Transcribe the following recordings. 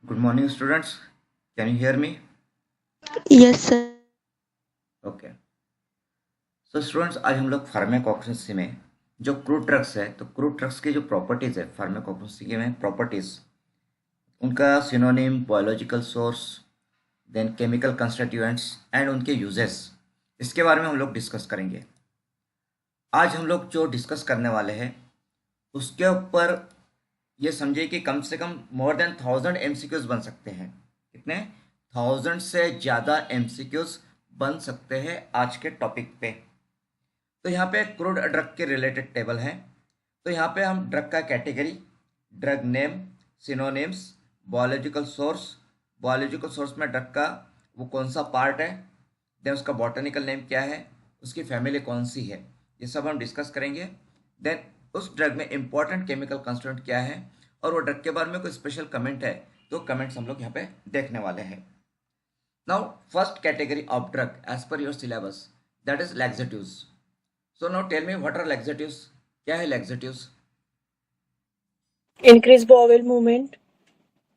Good morning students, can you hear me? Yes, sir. Okay. So students, आज हम लोग pharmacognosy में जो क्रूड ड्रग्स है, तो क्रूड ड्रग्स की जो प्रॉपर्टीज है फार्माकोग्नोसी के में प्रॉपर्टीज, उनका synonym, biological source, then chemical constituents and उनके यूजेस, इसके बारे में हम लोग डिस्कस करेंगे। आज हम लोग जो डिस्कस करने वाले हैं उसके ऊपर ये समझिए कि कम से कम मोर देन 1000 MCQs बन सकते हैं। कितने? 1000 से ज़्यादा MCQs बन सकते हैं आज के टॉपिक पे। तो यहाँ पे क्रूड ड्रग के रिलेटेड टेबल है। तो यहाँ पे हम ड्रग का category, drug name, synonyms, biological source में ड्रग का वो कौन सा पार्ट है, देन उसका बॉटनिकल नेम क्या है, उसकी फैमिली कौन सी है, ये सब हम डिस्कस करेंगे। देन उस ड्रग में इंपॉर्टेंट केमिकल कंस्टिट्यूएंट क्या है, और वो ड्रग के बारे में कोई स्पेशल कमेंट है तो कमेंट्स हम लोग यहाँ पे देखने वाले हैं। Now first category of drug as per your syllabus, that is laxatives. So now tell me what are laxatives? क्या है laxatives? Increase bowel movement.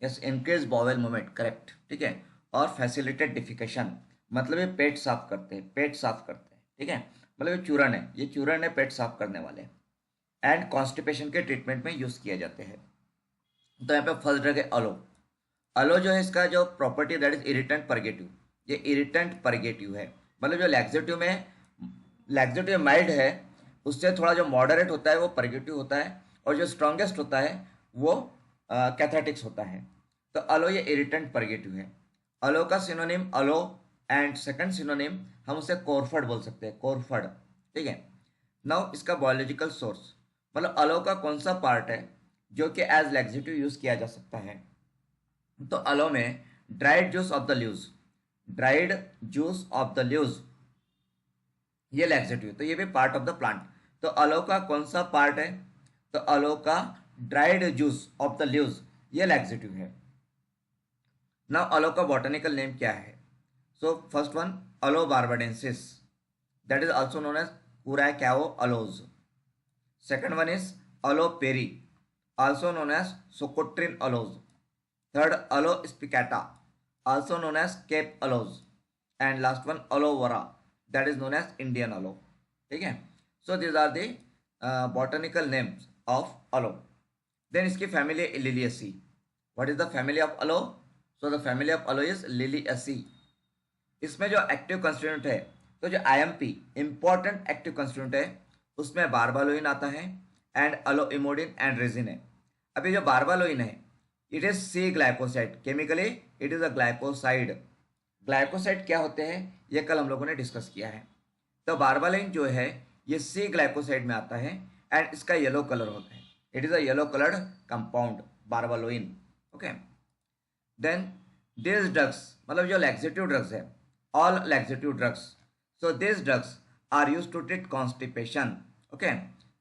Yes, increase bowel movement, correct, ठीक है। और फैसिलिटेट डिफिकेशन, मतलब ये पेट साफ करते हैं, पेट साफ करते हैं, ठीक है। मतलब ये चूरन है, ये चूरन है पेट साफ करने वाले। एंड कॉन्स्टिपेशन के ट्रीटमेंट में यूज किया जाते हैं। तो यहाँ पे फर्स्ट ड्रग है अलो। अलो जो है इसका जो property, that is irritant purgative. ये इरिटेंट परगेटिव है, मतलब जो लैक्सेटिव माइल्ड है उससे थोड़ा जो मॉडरेट होता है वो परगेटिव होता है, और जो स्ट्रॉन्गेस्ट होता है वो कैथेटिक्स होता है। तो अलो ये इरिटेंट परगेटिव है। अलो का synonym aloe, and second synonym हम उसे कोरफड बोल सकते हैं, कोरफड, ठीक है। नाउ इसका बायोलॉजिकल सोर्स, मतलब अलो का कौन सा पार्ट है जो कि एज लैक्सेटिव यूज किया जा सकता है। तो अलो में dried juice of the leaves, dried juice of the leaves ये लैक्सेटिव, तो ये भी पार्ट ऑफ द प्लांट। तो अलो का कौन सा पार्ट है? तो अलो का dried juice of the leaves ये लैक्सेटिव है। नाउ अलो का बॉटनिकल नेम क्या है? So first one, aloe barbadensis, that is also known as curacao aloes. Second one is aloe perry, also known as Socotrine aloes. Third, Aloe spicata, also known as Cape aloes. And last one, Aloe vera, that is known as Indian aloe. ठीक है। So these are the botanical names of aloe. Then इसकी family है Liliaceae. What is the family of aloe? So the family of aloe is Liliaceae. इसमें जो active constituent है, तो जो IMP important active constituent है उसमें बारबालोइन आता है, एंड अलोइमोडिन एंड रेजिन है। अभी जो बारबालोइन है, it is C glycoside, chemically it is a glycoside. Glycoside क्या होते हैं ये कल हम लोगों ने डिस्कस किया है। तो बारबालोइन जो है ये सी ग्लाइकोसाइड में आता है, एंड इसका येलो कलर होता है, it is a yellow coloured compound barbaloin. Okay. Then this drugs, मतलब जो लैक्सेटिव ड्रग्स है, all laxative drugs, so this drugs are use to treat constipation. Okay.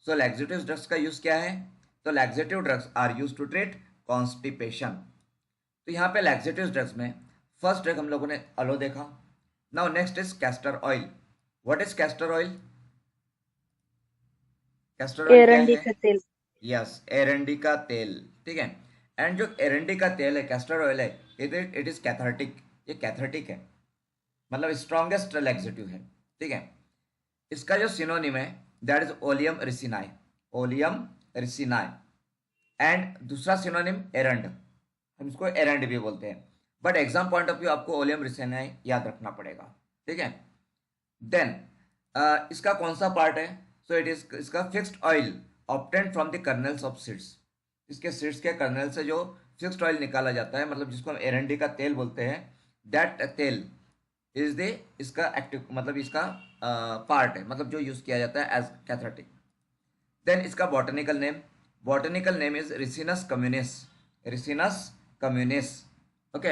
So laxative drugs का use क्या है? तो laxative drugs are use to treat constipation. तो यहाँ पे लैक्सेटिव ड्रग्स में फर्स्ट ड्रग हम लोगों ने अलो देखा। Now next is castor oil. What is castor oil? Castor oil क्या एरंडी है? का तेल. यस, एरंडी का तेल, ठीक है। एंड जो एरंडी का तेल है, कैस्टर ऑयल है, इट इज कैथार्टिक, ये कैथार्टिक है, मतलब स्ट्रॉन्गेस्ट लैक्सेटिव है, ठीक है। इसका जो सिनोनिम है that is oleum ricini, oleum ricini. And दूसरा सिनोनिम एरंड, हम इसको एरंड भी बोलते हैं, but exam point of view आपको ओलियम रिसिनाई याद रखना पड़ेगा, ठीक है। देन इसका कौन सा पार्ट है? सो इट इज इसका fixed oil obtained from the colonel's of seeds. इसके सीड्स के कर्नल से जो फिक्स्ड ऑयल निकाला जाता है, मतलब जिसको हम एरंडी का तेल बोलते हैं, दैट तेल इज द इसका एक्टिव, मतलब इसका पार्ट है, मतलब जो यूज किया जाता है एज कैथेटिक। देन इसका botanical name is Ricinus communis, Ricinus communis. Okay.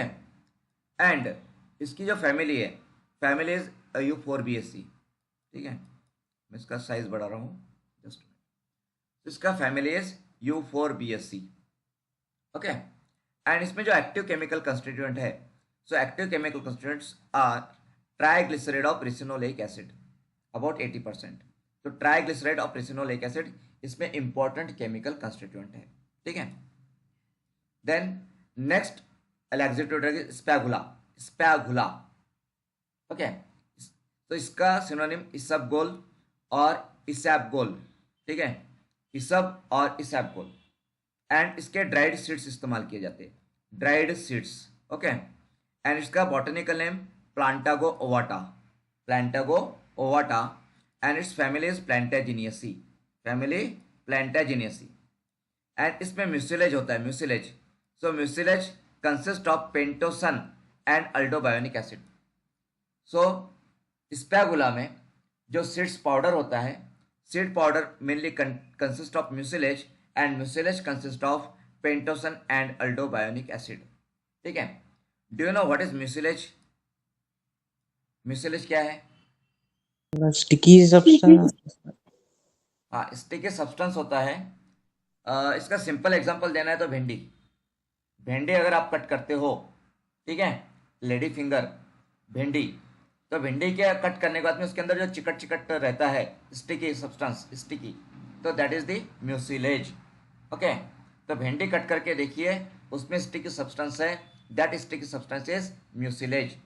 And इसकी जो फैमिली है, फैमिली इज यूफोरबिएसी, ठीक है। मैं इसका साइज बढ़ा रहा हूँ, जस्ट इसका family is Euphorbiaceae. Okay. And इसमें जो एक्टिव केमिकल कंस्टिट्यूएंट है, so active chemical constituents are triglyceride of ricinoleic acid, about 80%। तो ट्राइग्लिसराइड ऑफ रिसिनोलेक एसिड इसमें इंपॉर्टेंट केमिकल कंस्टिट्यूएंट है, ठीक है। Then next laxative drug ispaghula, ispaghula. Okay, तो इसका सिनोनिम इसबगोल और इसैबगोल, ठीक है, इसब और इसैबगोल। एंड इसके ड्राइड सीड्स इस्तेमाल किए जाते हैं, ड्राइड सीड्स। ओके, एंड इसका botanical name Plantago ovata, Plantago ovata. And its family is Plantaginaceae, family Plantaginaceae. And इसमें म्यूसिलेज होता है, mucilage. So mucilage consist of pentosan and aldobionic acid. So ispaghula में जो सीड्स पाउडर होता है, seed powder mainly consist of mucilage and mucilage consist of pentosan and aldobionic acid, ठीक है। Do you know what is mucilage? Mucilage क्या है? Sticky substance. हाँ, sticky substance होता है। इसका सिंपल एग्जांपल देना है तो भिंडी, भिंडी अगर आप कट करते हो, ठीक है, लेडी फिंगर भिंडी, तो भिंडी के कट करने के बाद में उसके अंदर जो चिकट चिकट रहता है स्टिकी सब्सटेंस, स्टिकी, तो that is the mucilage. Okay, तो भिंडी कट करके देखिए, उसमें स्टिकी सब्सटेंस है, that sticky substance is mucilage.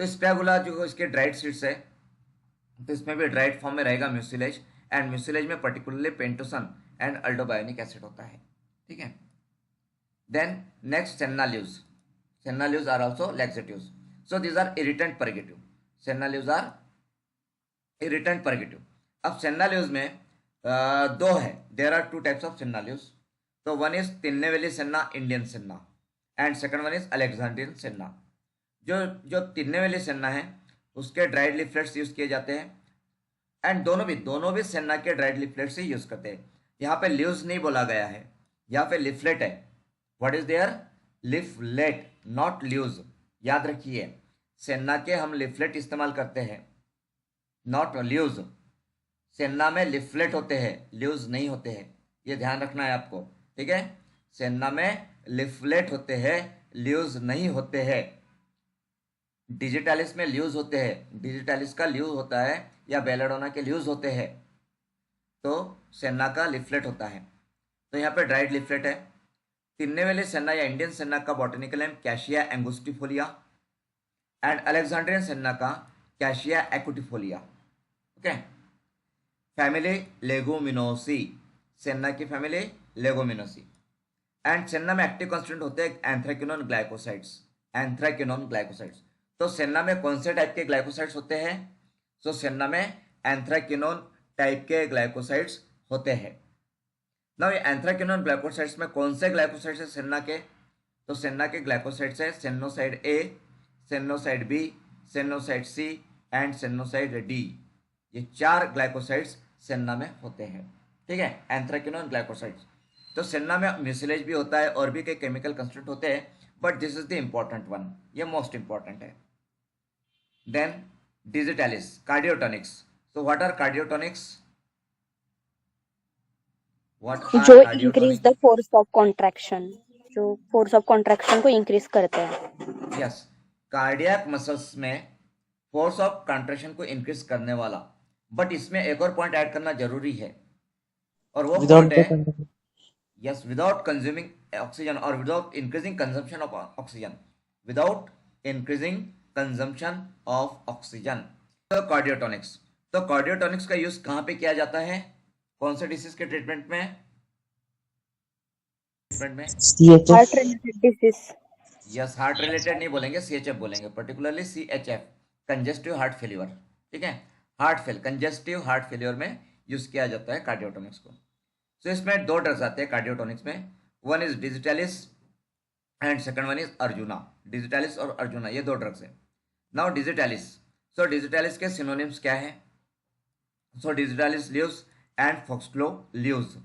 तो स्पैगुला जो इसके ड्राइड सीड्स है, तो इसमें भी ड्राइड फॉर्म में रहेगा म्यूसिलेज। एंड म्यूसिलेज में particularly pentosan and aldobionic acid होता है, ठीक है। Then next senna leaves, senna leaves are also laxatives. So these are irritant purgative, senna leaves are irritant purgative. अब सेन्ना लीव्स में दो है, there are two types of senna leaves. तो one is Tinnevelly senna, Indian senna, and second one is Alexandrian senna. जो जो तिन्नेवेली senna है उसके dried leaflets use किए जाते हैं। एंड दोनों भी सेन्ना के ड्राइड लीफलेट्स ही यूज करते हैं। यहाँ पे लीव्स नहीं बोला गया है, यहाँ पे लिफलेट है। What is there? Leaflet, not leaves. याद रखिए, सेन्ना के हम लिफलेट इस्तेमाल करते हैं, नॉट लीव्स। सेन्ना में लिफलेट होते हैं, लीव्स नहीं होते हैं, ये ध्यान रखना है आपको, ठीक है। सेन्ना में लिफलेट होते हैं, लीव्स नहीं होते हैं। डिजिटालिस में लीव्स होते हैं, डिजिटालिस का लीव होता है या बेलाडोना के लीव्स होते हैं, तो सेन्ना का लिफलेट होता है। तो यहाँ पे ड्राइड लिफलेट है। तिन्नेवेली सेन्ना या इंडियन सेन्ना का botanical name Cassia angustifolia and Alexandrian senna का Cassia acutifolia. Okay, family Leguminosae, senna की फैमिली लेगुमिनोसी। एंड सेन्ना में एक्टिव कॉन्स्टिट्यूएंट होते हैं एंथ्रेक्विनोन ग्लाइकोसाइड्स, एंथ्रेक्विनोन ग्लाइकोसाइड्स। तो सेन्ना में कौन से टाइप के ग्लाइकोसाइड्स होते हैं? तो सेन्ना में एंथ्रेक्विनोन टाइप के ग्लाइकोसाइड्स होते हैं। नाउ ये एंथ्रेक्विनोन ग्लाइकोसाइड्स में कौन से ग्लाइकोसाइड्स है सेन्ना के? तो सेन्ना के ग्लाइकोसाइड्स है sennoside A, sennoside B, sennoside C and sennoside D. ये 4 ग्लाइकोसाइड्स सेन्ना में होते हैं, ठीक है, एंथ्रेक्विनोन ग्लाइकोसाइड्स। तो सेन्ना में म्यूसिलेज भी होता है और भी कई केमिकल कंस्टिट्यूएंट होते हैं, but this is the important one, ये मोस्ट इंपॉर्टेंट है। Then digitalis, cardiotonics. So what are cardiotonics? जो increase the force of contraction, जो फोर्स ऑफ कॉन्ट्रैक्शन को इंक्रीज करते हैं। यस, कार्डियक मसल्स में फोर्स ऑफ कॉन्ट्रैक्शन को इंक्रीज करने वाला। बट इसमें एक और पॉइंट ऐड करना जरूरी है, और वो पॉइंट है यस, विदाउट कंज्यूमिंग ऑक्सीजन और without increasing consumption of oxygen, without increasing consumption of oxygen. तो कार्डियोटोनिक्स, तो कार्डियोटोनिक्स का यूज कहाँ पे किया जाता है? कौन से डिसीज के ट्रीटमेंट में? Heart related disease. Yes, heart related नहीं बोलेंगे, सीएचएफ बोलेंगे, particularly CHF, congestive heart failure, ठीक है, कंजेस्टिव हार्ट फेलियर में यूज किया जाता है कार्डियोटोनिक्स को। तो इसमें 2 ड्रग्स आते हैं कार्डियोटोनिक्स में, one is digitalis and second one is arjuna. Digitalis और अर्जुना ये 2 ड्रग्स हैं। नाउ डिजिटालिस, सो डिजिटालिस के सिनोनिम्स क्या है? सो डिजिटालिस लीव्स एंड फॉक्सग्लो लीव्स।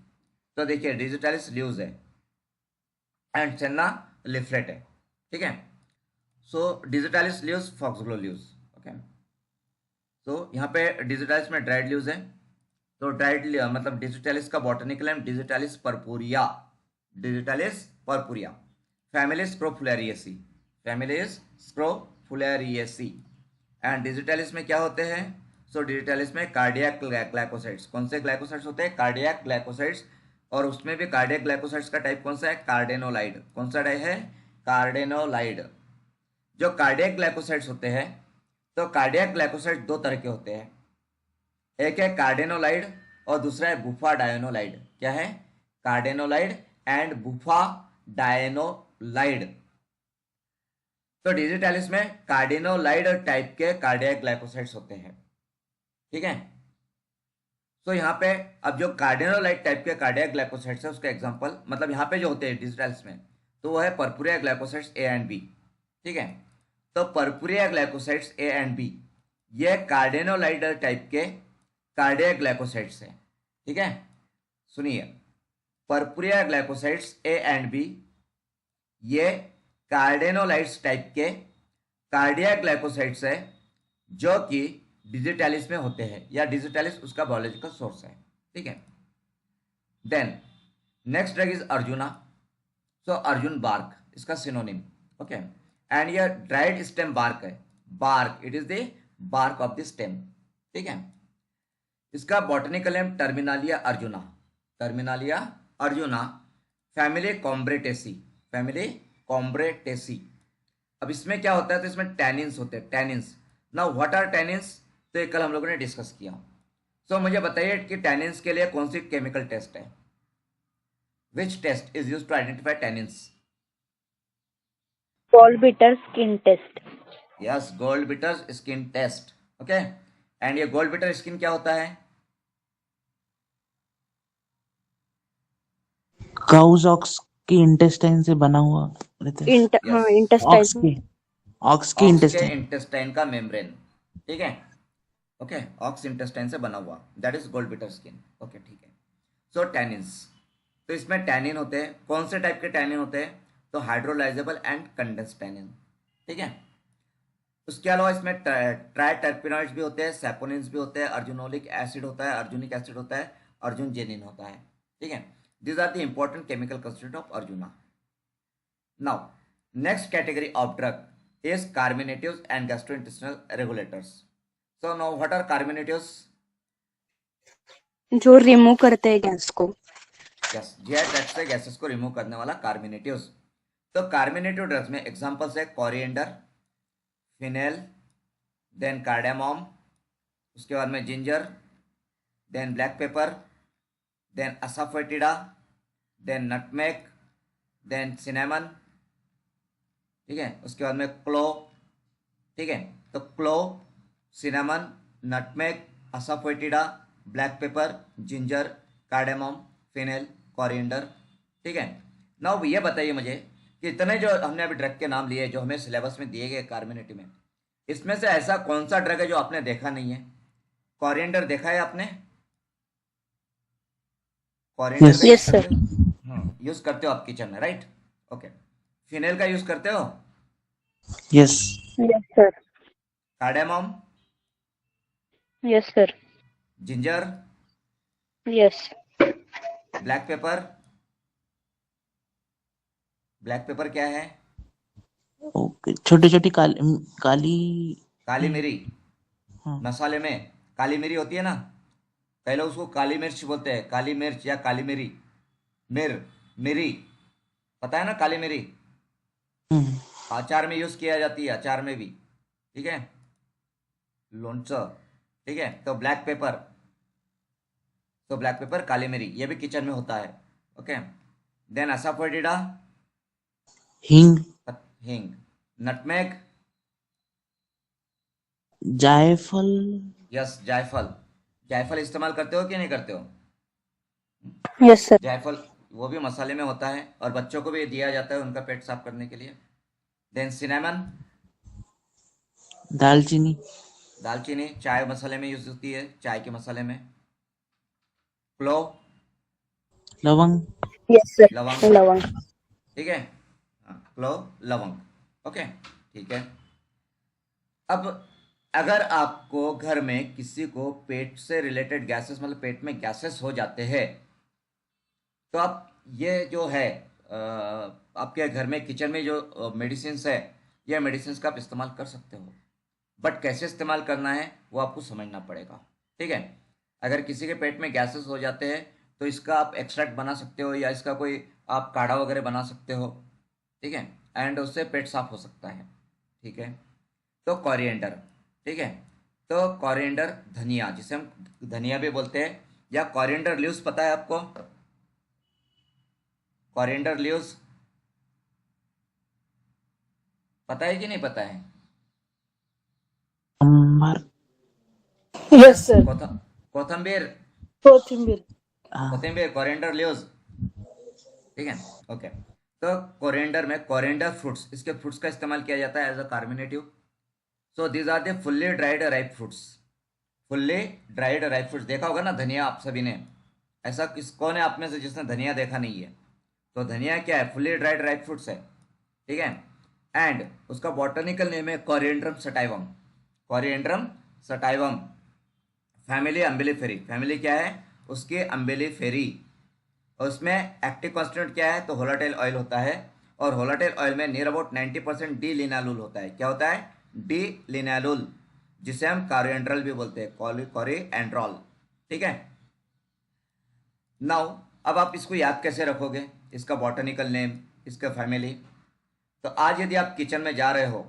तो देखिए, डिजिटालिस लीव्स है एंड सेन्ना लिफलेट है, ठीक है। सो डिजिटालिस लीव्स, फॉक्सग्लो लीव्स, ओके। तो यहाँ पे डिजिटालिस में ड्राइड लीव्स है, तो ड्राइड मतलब डिजिटालिस का botanical name Digitalis purpurea, Digitalis purpurea. Family Scrophulariaceae, family Scrophulariaceae. And digitalis में क्या होते हैं? सो डिजिटालिस में कार्डियक ग्लाइकोसाइड्स। कौन से ग्लाइकोसाइड्स होते हैं? Cardiac glycosides. और उसमें भी कार्डियक ग्लाइकोसाइड्स का टाइप कौन सा है? कार्डेनोलाइड। कौन सा टाइप है? कार्डिनोलाइड। जो कार्डियक ग्लाइकोसाइड्स होते हैं, तो कार्डियक ग्लाइकोसाइड दो तरह के होते हैं, एक है कार्डिनोलाइड और दूसरा है बुफा डायनोलाइड। क्या है? कार्डिनोलाइड एंड बुफा डायनोलाइड। तो डिजिटालिस में कार्डिनोलाइड टाइप के कार्डियक ग्लाइकोसाइड्स होते हैं, ठीक है। तो यहाँ पे अब जो कार्डिनोलाइड टाइप के कार्डियक ग्लाइकोसाइड्स है उसका एग्जांपल, मतलब यहाँ पे जो होते हैं डिजिटालिस में, तो वो है purpurea glycosides A and B, ठीक है। तो purpurea glycosides A and B ये कार्डिनोलाइड टाइप के कार्डियक ग्लाइकोसाइड्स हैं, ठीक है। सुनिए, purpurea glycosides A and B ये कार्डिनोलाइड्स टाइप के कार्डियक ग्लाइकोसाइड्स है जो कि डिजिटालिस में होते हैं, या डिजिटालिस उसका बायोलॉजिकल सोर्स है, ठीक है। Then next drug is Arjuna. So Arjun bark इसका सिनोनिम, ओके। एंड ये ड्राइड स्टेम बार्क है, bark, it is the bark of the stem, ठीक है। इसका botanical name Terminalia arjuna, Terminalia arjuna, family Combretaceae, family Combretaceae. अब इसमें क्या होता है, तो इसमें टैनिन्स होते हैं, tannins. Now what are tannins, तो ये कल हम लोगों ने डिस्कस किया। सो मुझे बताइए कि टैनिन्स के लिए कौन सी केमिकल टेस्ट है, which test is used to identify tannins? Gallbladder skin test. Yes, gold beater skin test, okay. And ये गोल्ड बिटर स्किन क्या होता है? काउज ऑक्स के इंटेस्टाइन से बना हुआ रहता है। हाँ, यस, ऑक्स intestine. के ऑक्स के ऑक्स के इंटेस्टाइन। इंटेस्टाइन का मेम्ब्रेन, ठीक है, ओके। ऑक्स इंटेस्टाइन से बना हुआ, that is gold beater skin, okay, ठीक है। सो टैनिन्स, तो इसमें टैनिन होते हैं, कौन से टाइप के टैनिन होते हैं, तो हाइड्रोलाइजेबल एंड कंडेंस टैनिन, ठीक है। उसके अलावा इसमें ट्राइटर्पिनॉइड्स भी होते हैं, सैपोनिन्स भी होते हैं, अर्जुनोलिक एसिड होता है, अर्जुनिक एसिड होता है, अर्जुन जेनिन होता है, ठीक है। These are the important chemical constituent of arjuna. Now next category of drug is carminatives and gastrointestinal regulators. So now what are carminatives? जो रिमूव करते हैं गैस को. Yes, GI ट्रैक्ट से गैसेस को रिमूव करने वाला कार्मिनेटिव्स। तो carminative drugs में एग्जांपल्स है कोरिएंडर, फिनेल, देन कार्डामोम, उसके बाद में ginger, then black pepper, then asafoetida, then nutmeg, then cinnamon, ठीक है। उसके बाद में क्लो, ठीक है। तो clove, cinnamon, nutmeg, asafoetida, black pepper, ginger, cardamom, fennel, coriander, ठीक है। नाउ ये बताइए मुझे कि इतने जो हमने अभी ड्रग के नाम लिए जो हमें सिलेबस में दिए गए कार्मिनेटिव में, इसमें से ऐसा कौन सा ड्रग है जो आपने देखा नहीं है? कोरिएंडर देखा है आपने? Coriander Yes. का Yes, sir. यूज करते हो आप किचन में, राइट? ओके। फिनेल का यूज करते हो? Yes. Yes, sir. Cardamom, Yes, sir. Ginger, Yes. Black pepper, black pepper क्या है? ओके, छोटी छोटी काली काली मिरी, हाँ। मसाले में काली मिरी होती है ना, कई लोग उसको काली मिर्च बोलते हैं, काली मिर्च या काली मिरी, मिरी, पता है ना काली मिरी? हम्म, अचार में यूज किया जाती है, अचार में भी, ठीक है, लोणचं, ठीक है। तो ब्लैक पेपर, तो ब्लैक पेपर, काली मिरी, ये भी किचन में होता है, ओके। देन असाफोटिडा, हींग, हींग, नटमेग, जायफल। यस, जायफल, जायफल इस्तेमाल करते हो कि नहीं करते हो? Yes, sir. जायफल वो भी मसाले में होता है और बच्चों को भी दिया जाता है उनका पेट साफ करने के लिए। देन सिनेमन, दालचीनी, दालचीनी चाय मसाले में यूज होती है, चाय के मसाले में। क्लोव, लवंग, Yes, sir. लवंग, लवंग. ठीक है, हाँ, क्लोव, लवंग, ओके, ठीक है। अब अगर आपको घर में किसी को पेट से रिलेटेड गैसेस, मतलब पेट में गैसेस हो जाते हैं, तो आप ये जो है आपके घर में किचन में जो मेडिसिन है, ये मेडिसिन का आप इस्तेमाल कर सकते हो, बट कैसे इस्तेमाल करना है वो आपको समझना पड़ेगा, ठीक है। अगर किसी के पेट में गैसेस हो जाते हैं तो इसका आप एक्सट्रैक्ट बना सकते हो, या इसका कोई आप काढ़ा वगैरह बना सकते हो, ठीक है, एंड उससे पेट साफ हो सकता है। ठीक है, तो कोरिएंडर, ठीक है, तो कोरिएंडर धनिया, जिसे हम धनिया भी बोलते हैं, या कोरिएंडर लीव्स पता है आपको? कोरिएंडर लीव्स पता है कि नहीं पता है? अंबर। Yes sir. कोथंबीर, कोथिंबीर। कोथिंबीर, कोरिएंडर लीव्स, ठीक है, ओके। तो कोरिएंडर में कोरिएंडर फ्रूट्स, इसके फ्रूट्स का इस्तेमाल किया जाता है as a carminative. So these are the fully dried ripe fruits. Fully dried ripe fruits, देखा होगा ना धनिया आप सभी ने, ऐसा किस कौन है आप में से जिसने धनिया देखा नहीं है? तो धनिया क्या है? फुल्ली ड्राइड राइप फ्रूट्स है, ठीक है। एंड उसका बॉटनिकल नेम है Coriandrum sativum. Coriandrum sativum, family Umbelliferae. Family क्या है उसकी? अम्बिलिफेरी। और उसमें एक्टिव कॉन्स्टिट्यूएंट क्या है? तो होलाटाइल ऑयल होता है, और होलाटाइल ऑयल में नियर अबाउट 90% डी लिनालुल होता है। क्या होता है? डी लिनालुल, जिसे हम कोरिएंड्रल भी बोलते हैं, कोरिएंड्रॉल, ठीक है। नाउ अब आप इसको याद कैसे रखोगे, इसका बॉटनिकल नेम, इसका फैमिली? तो आज यदि आप किचन में जा रहे हो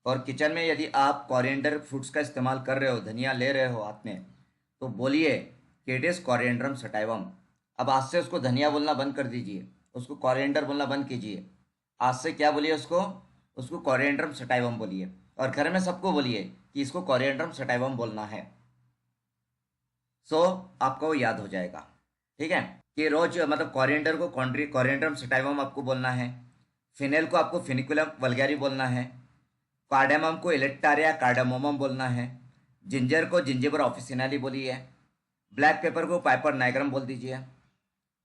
और किचन में यदि आप कोरिएंडर फ्रूट्स का इस्तेमाल कर रहे हो, धनिया ले रहे हो हाथ में, तो बोलिए केडिस कोरिएंड्रम सटाइवम। अब आज से उसको धनिया बोलना बंद कर दीजिए, उसको कोरिएंडर बोलना बंद कीजिए। आज से क्या बोलिए उसको? उसको कोरिएंड्रम सटाइवम बोलिए, और घर में सबको बोलिए कि इसको कोरिएंड्रम सटाइवम बोलना है। सो आपको वो याद हो जाएगा, ठीक है, कि रोज मतलब कोरिएंडर को कोरिएंड्रम सटाइवम आपको बोलना है, फिनेल को आपको फिनिकुलम वल्गैरी बोलना है, कार्डेमम को इलेक्टारिया कार्डामोमम बोलना है, जिंजर को जिंजिबर ऑफिसिनाली बोलिए, ब्लैक पेपर को पाइपर नाइग्रम बोल दीजिए,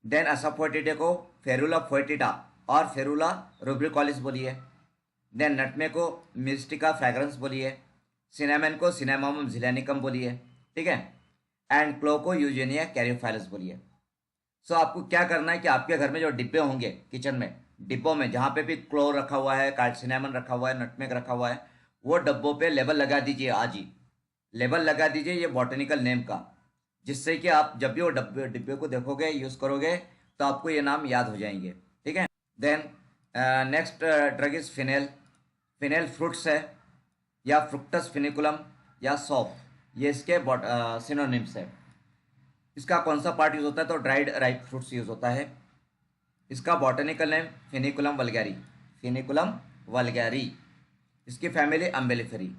देन असाफोएटिडा को फेरुला फोएटिडा और फेरुला रुब्रिकॉलिस बोलिए, देन नटमे को मिस्टिका फ्रैग्रेंस बोलिए, सिनेमन को सिनेमामम जिलेनिकम बोलिए, ठीक है, एंड क्लो को यूजेनिया कैरियोफाइलस बोलिए। सो आपको क्या करना है कि आपके घर में जो डिब्बे होंगे किचन में, डिब्बों में जहाँ पे भी क्लो रखा हुआ है, सिनेमन रखा हुआ है, नटमेग रखा हुआ है, वो डब्बों पे लेबल लगा दीजिए आज ही। लेबल लगा दीजिए ये बॉटनिकल नेम का, जिससे कि आप जब भी वो डिब्बे को देखोगे, यूज़ करोगे, तो आपको ये नाम याद हो जाएंगे, ठीक है। Then next drug is fennel. Fennel fruits है, या फ्रुक्टस फिनिकुलम या सॉफ, ये इसके सिनोनिम्स है। इसका कौन सा पार्ट यूज़ होता है? तो ड्राइड राइप फ्रूट्स यूज़ होता है। इसका बॉटनिकल नेम फिनिकुलम वल्गैरी, फिनिकुलम वल्गैरी। इसकी फैमिली अम्बेलिफेरी,